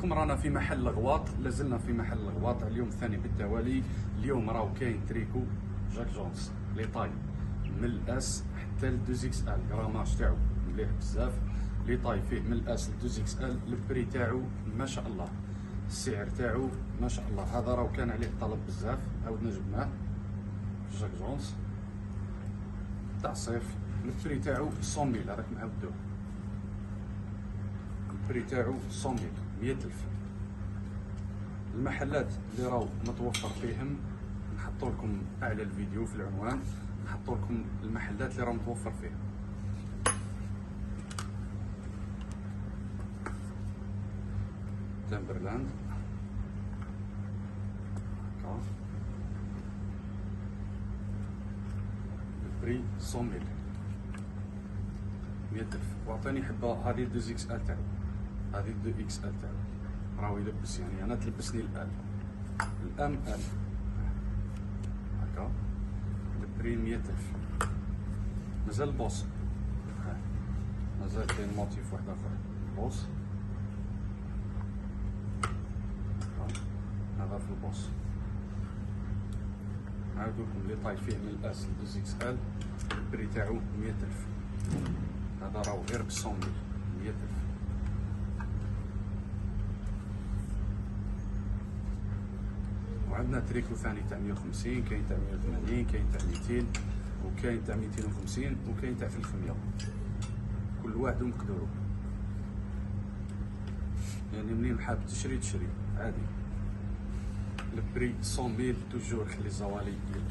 بكم. رانا في محل الغواط، لازلنا في محل الغواط اليوم الثاني بالتوالي. اليوم راهو كاين تريكو جاك جونز لي طاي من الاس حتى ل 2 اكس ال، غراماج تاعو مليح بزاف. لي طاي فيه من الاس ل 2 اكس ال، البري تاعو ما شاء الله، السعر تاعو ما شاء الله. هذا راهو كان عليه طلب بزاف، عاودنا جبناه جاك جونز تاع الصيف. البري تاعو 100 000 راك معاودوه، البري تاعو 100 100,000. المحلات اللي راهو متوفر فيهم نحطوا لكم اعلى الفيديو في العنوان، نحطوا لكم المحلات اللي راهو متوفر فيهم. تمبرلاند هكا البري 100,000 100,000. وعطيني حبه هذه 2 اكس ال تاعو، هذه 2 اكس ال تاعو راهو يلبس، يعني انا تلبسني الام ال هكا. البري 100,000. مازال البوس، مازال كاين موتيف واحد اخر البوس هذا في البوس. نعاودو لكم لي طاي فيه من الاس ل 2 اكس ال، البري تاعو 100,000. هذا راهو غير ب 100,000 100,000. وعندنا تريكو ثاني تاع 150، كاين تاع 180، كاين تاع 200، وكاين تاع 250، وكاين تاع 300. كل واحد ومقدورو، يعني منين حاب تشري عادي. البري 100,000 توجور خلي الزوالي